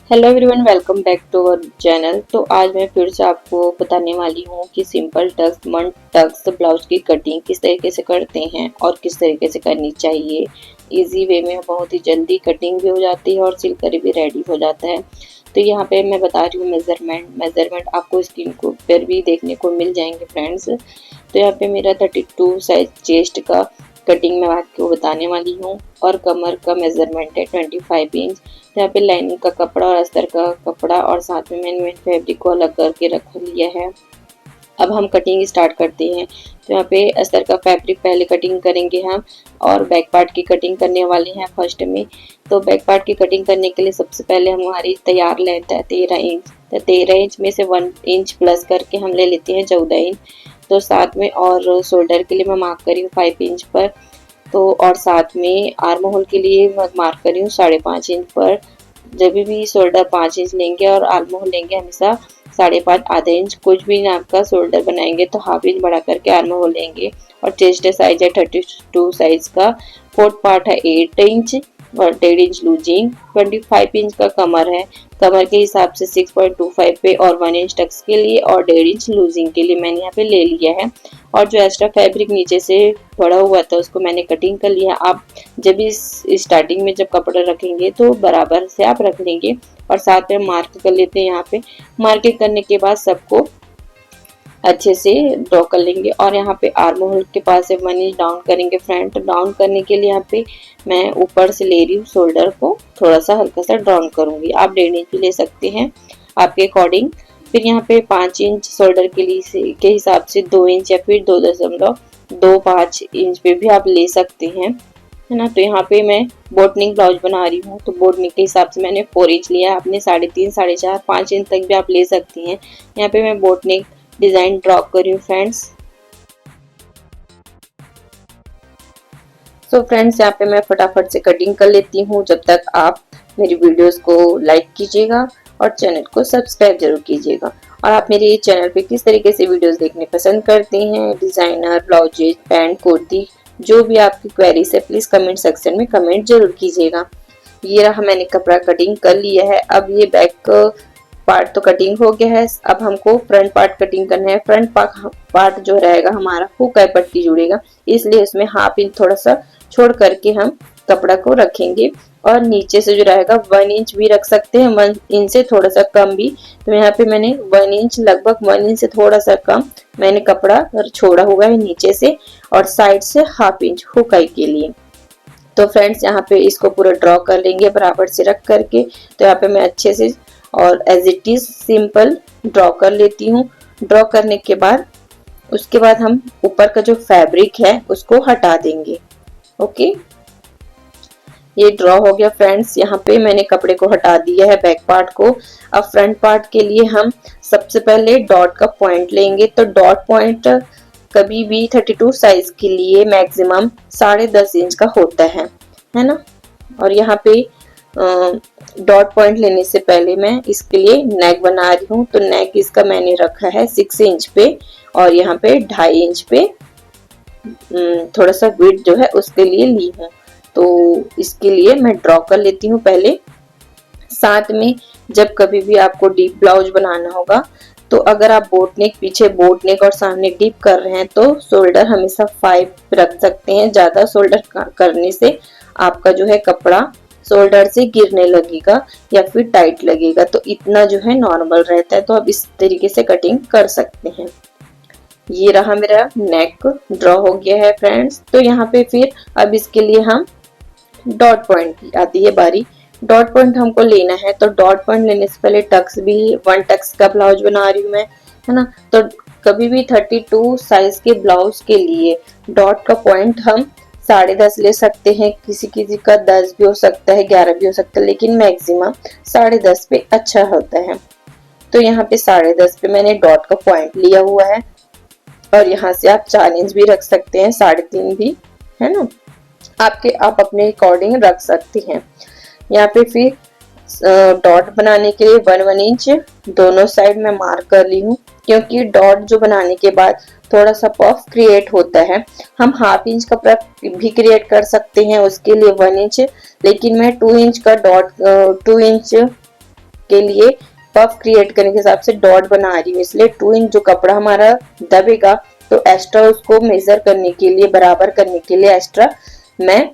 Hello everyone, welcome back to our channel. तो आज मैं फिर से आपको बताने वाली हूँ कि सिंपल टक्स मन टक्स ब्लाउज की कटिंग किस तरीके से करते हैं और किस तरीके से करनी चाहिए। इजी वे में बहुत ही जल्दी कटिंग भी हो जाती है और सिलकर भी रेडी हो जाता है। तो यहाँ पे मैं बता रही हूँ मेजरमेंट आपको स्क्रीन को पर भी देखने को मिल जाएंगे फ्रेंड्स। तो यहाँ पे मेरा 32 साइज चेस्ट का कटिंग मैं आपको बताने वाली हूँ और कमर का मेजरमेंट है 25 इंच। यहाँ पे लाइनिंग का कपड़ा और अस्तर का कपड़ा और साथ में मैंने फैब्रिक को अलग करके रख लिया है। अब हम कटिंग स्टार्ट करते हैं। तो यहाँ पे अस्तर का फैब्रिक पहले कटिंग करेंगे हम और बैक पार्ट की कटिंग करने वाले हैं फर्स्ट में। तो बैक पार्ट की कटिंग करने के लिए सबसे पहले हमारी तैयार लेंथ है 13 इंच। तो 13 इंच में से 1 इंच प्लस करके हम ले लेते हैं 14 इंच। तो साथ में और शोल्डर के लिए मैं मार्क करी हूँ 5 इंच पर। तो और साथ में आर्म होल के लिए मैं मार्क करी हूँ 5.5 इंच पर। जब भी शोल्डर 5 इंच लेंगे और आर्म होल लेंगे हमेशा 5.5 आधा इंच। कुछ भी नाप का शोल्डर बनाएंगे तो हाफ इंच बढ़ा करके आर्म होल लेंगे। और चेस्ट साइज है 32 साइज का। फोर्थ पार्ट है 8 इंच और 1.5 इंच लूजिंग। 25 इंच का कमर है। कमर के हिसाब से 6.25 पे और 1 इंच टक्स के लिए और 1.5 इंच लूजिंग के लिए मैंने यहाँ पे ले लिया है। और जो एक्स्ट्रा फैब्रिक नीचे से पड़ा हुआ था उसको मैंने कटिंग कर लिया। आप जब इस स्टार्टिंग में जब कपड़ा रखेंगे तो बराबर से आप रख लेंगे। और साथ में मार्क कर लेते हैं। यहाँ पे मार्किंग करने के बाद सबको अच्छे से ड्रॉ कर लेंगे। और यहाँ पे आर्म होल के पास से 1 इंच डाउन करेंगे फ्रंट। तो डाउन करने के लिए यहाँ पे मैं ऊपर से ले रही हूँ शोल्डर को थोड़ा सा हल्का सा डाउन करूंगी। आप 1.5 इंच भी ले सकते हैं आपके अकॉर्डिंग। फिर यहाँ पे 5 इंच शोल्डर के लिए के हिसाब से 2 इंच या फिर 2.25 इंच पे भी आप ले सकते हैं, है ना। तो यहाँ पे मैं बोटनिंग ब्लाउज बना रही हूँ तो बोटनिंग के हिसाब से मैंने 4 इंच लिया है। आपने 3.5 4.5 5 इंच तक भी आप ले सकती हैं। यहाँ पे मैं बोटनिंग डिजाइन ड्रॉ कर रही हूँ फ्रेंड्स। सो फ्रेंड्स यहाँ पे मैं फटाफट से कटिंग कर लेती हूँ जब तक आप मेरी वीडियोस को लाइक कीजिएगा और चैनल को सब्सक्राइब जरूर कीजिएगा। और आप मेरे चैनल पे किस तरीके से वीडियोस देखने पसंद करते हैं, डिजाइनर ब्लाउजेज पैंट कुर्ती जो भी आपकी क्वेरीज है प्लीज कमेंट सेक्शन में कमेंट जरूर कीजिएगा। ये रहा मैंने कपड़ा कटिंग कर लिया है। अब ये बैक पार्ट तो कटिंग हो गया है। अब हमको फ्रंट पार्ट कटिंग करना है। फ्रंट पार्ट जो रहेगा हमारा हुक है पट्टी जुड़ेगा, इसलिए इसमें हाफ इंच थोड़ा सा छोड़ करके हम कपड़ा को रखेंगे। और नीचे से जो रहेगा 1 इंच भी रख सकते हैं, 1 इंच से थोड़ा सा कम भी। तो यहाँ पे मैंने 1 इंच लगभग 1 इंच से थोड़ा सा कम मैंने कपड़ा छोड़ा हुआ है नीचे से और साइड से हाफ इंच हुकाई के लिए। तो फ्रेंड्स यहाँ पे इसको पूरा ड्रॉ कर लेंगे बराबर से रख करके। तो यहाँ पे मैं अच्छे से और as it is simple draw कर लेती हूँ। ड्रॉ करने के बाद उसके बाद हम ऊपर का जो फैब्रिक है उसको हटा देंगे। ओके, ये ड्रॉ हो गया फ्रेंड्स। यहाँ पे मैंने कपड़े को हटा दिया है बैक पार्ट को। अब फ्रंट पार्ट के लिए हम सबसे पहले डॉट का पॉइंट लेंगे। तो डॉट पॉइंट कभी भी 32 साइज के लिए मैक्सिमम 10.5 इंच का होता है ना। और यहाँ पे डॉट पॉइंट लेने से पहले मैं इसके लिए नेक बना रही हूँ। तो नेक इसका मैंने रखा है 6 इंच पे और यहाँ पे 2.5 इंच पे थोड़ा सा विड्थ जो है उसके लिए ली हूँ। तो इसके लिए मैं ड्रॉ कर लेती हूँ पहले। साथ में जब कभी भी आपको डीप ब्लाउज बनाना होगा तो अगर आप बोटनेक पीछे बोटनेक और सामने डीप कर रहे हैं तो शोल्डर हमेशा 5 रख सकते हैं। ज्यादा शोल्डर करने से आपका जो है कपड़ा शोल्डर से गिरने लगेगा या फिर टाइट लगेगा। तो इतना जो है नॉर्मल रहता है। तो आप इस तरीके से कटिंग कर सकते हैं। ये रहा मेरा नेक ड्रॉ हो गया है फ्रेंड्स। तो यहाँ पे फिर अब इसके लिए हम डॉट पॉइंट की आती है बारी। डॉट पॉइंट हमको लेना है। तो डॉट पॉइंट लेने से पहले टक्स भी 1 टक्स का ब्लाउज बना रही हूँ मैं, है ना। तो कभी भी 32 साइज के ब्लाउज के लिए डॉट का पॉइंट हम 10.5 ले सकते हैं। किसी किसी का 10 भी हो सकता है, 11 भी हो सकता है, लेकिन मैक्सिमम 10.5 पे अच्छा होता है। तो यहाँ पे 10.5 पे मैंने डॉट का पॉइंट लिया हुआ है। और यहाँ से आप 4 इंच भी रख सकते हैं, 3.5 भी, है ना। आप अपने अकॉर्डिंग रख सकते हैं। यहाँ पे फिर डॉट बनाने के लिए 1 इंच दोनों साइड में मार्क कर ली हूँ, क्योंकि डॉट जो बनाने के बाद थोड़ा सा पफ क्रिएट होता है। हम हाफ इंच कपड़ा भी क्रिएट कर सकते हैं उसके लिए 1 इंच, लेकिन मैं 2 इंच का डॉट 2 इंच के लिए पफ क्रिएट करने के हिसाब से डॉट बना रही हूँ, इसलिए 2 इंच जो कपड़ा हमारा दबेगा तो एक्स्ट्रा उसको मेजर करने के लिए, बराबर करने के लिए एक्स्ट्रा मैं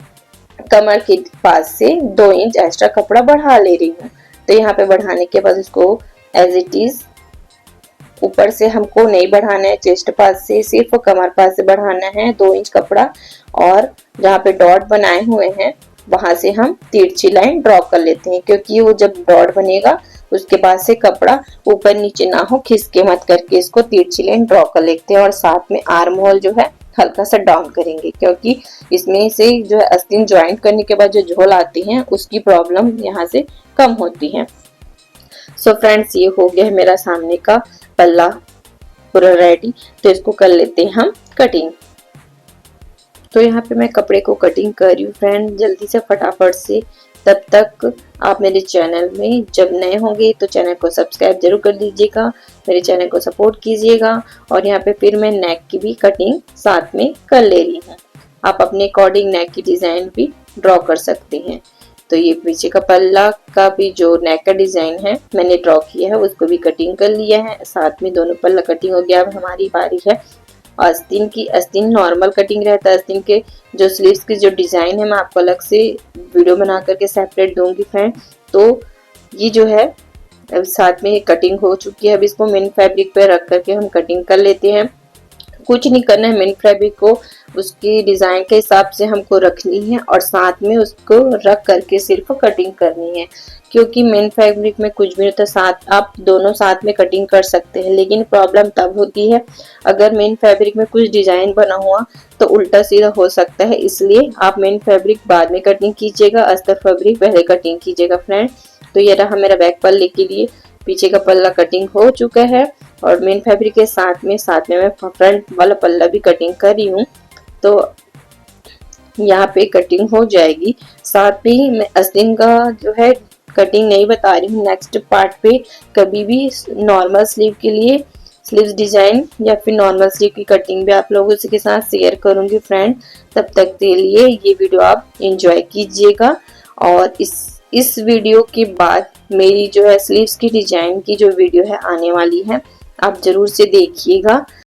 कमर के पास से 2 इंच एक्स्ट्रा कपड़ा बढ़ा ले रही हूँ। तो यहाँ पे बढ़ाने के बाद इसको एज इट इज ऊपर से हमको नहीं बढ़ाना है, चेस्ट पास से सिर्फ कमर पास से बढ़ाना है 2 इंच कपड़ा, और जहाँ पे डॉट बनाए हुए हैं वहां से हम तिरछी लाइन ड्रॉ कर लेते हैं, क्योंकि वो जब डॉट बनेगा उसके बाद से कपड़ा ऊपर नीचे ना हो, खिसके मत करके इसको तिरछी लाइन ड्रॉ कर लेते हैं। और साथ में आर्म होल जो है हल्का सा डाउन करेंगे, क्योंकि इसमें से जो है आस्तीन ज्वाइंट करने के बाद जो झोल आती है उसकी प्रॉब्लम यहाँ से कम होती है। सो फ्रेंड्स, ये हो गया है मेरा सामने का पल्ला पूरा रेडी। तो इसको कर लेते हैं हम कटिंग। तो यहाँ पे मैं कपड़े को कटिंग कर रही हूँ फ्रेंड, जल्दी से फटाफट से। तब तक आप मेरे चैनल में जब नए होंगे तो चैनल को सब्सक्राइब जरूर कर लीजिएगा, मेरे चैनल को सपोर्ट कीजिएगा। और यहाँ पे फिर मैं नेक की भी कटिंग साथ में कर ले रही हूँ। आप अपने अकॉर्डिंग नेक की डिजाइन भी ड्रॉ कर सकते हैं। तो ये पीछे का पल्ला का भी जो नेक का डिजाइन है मैंने ड्रॉ किया है, उसको भी कटिंग कर लिया है। साथ में दोनों पल्ला कटिंग हो गया। अब हमारी बारी है आस्तीन की। आस्तीन नॉर्मल कटिंग रहता है। आस्तीन के जो स्लीव्स की जो डिजाइन है मैं आपको अलग से वीडियो बना करके सेपरेट दूंगी फ्रेंड। तो ये जो है अब साथ में कटिंग हो चुकी है। अब इसको मेन फैब्रिक पे रख करके हम कटिंग कर लेते हैं। कुछ नहीं करना है, मेन फैब्रिक को उसकी डिजाइन के हिसाब से हमको रखनी है और साथ में उसको रख करके सिर्फ कटिंग करनी है, क्योंकि मेन फैब्रिक में कुछ भी होता है। साथ आप दोनों साथ में कटिंग कर सकते हैं, लेकिन प्रॉब्लम तब होती है अगर मेन फैब्रिक में कुछ डिजाइन बना हुआ तो उल्टा सीधा हो सकता है। इसलिए आप मेन फैब्रिक बाद में कटिंग कीजिएगा, अस्तर फैब्रिक पहले कटिंग कीजिएगा फ्रेंड। तो ये रहा मेरा बैक पल्ले के लिए पीछे का पल्ला कटिंग हो चुका है और मेन फैब्रिक के साथ में मैं फ्रंट वाला पल्ला भी कटिंग कर रही हूँ। तो यहाँ पे कटिंग हो जाएगी। साथ में ही मैं आस्तीन का जो है कटिंग नहीं बता रही हूँ, नेक्स्ट पार्ट पे कभी भी नॉर्मल स्लीव के लिए स्लीव्स डिजाइन या फिर नॉर्मल स्लीव की कटिंग भी आप लोगों के साथ शेयर करूंगी फ्रेंड। तब तक के लिए ये वीडियो आप एंजॉय कीजिएगा। और इस वीडियो के बाद मेरी जो है स्लीव्स की डिजाइन की जो वीडियो है आने वाली है, आप जरूर से देखिएगा।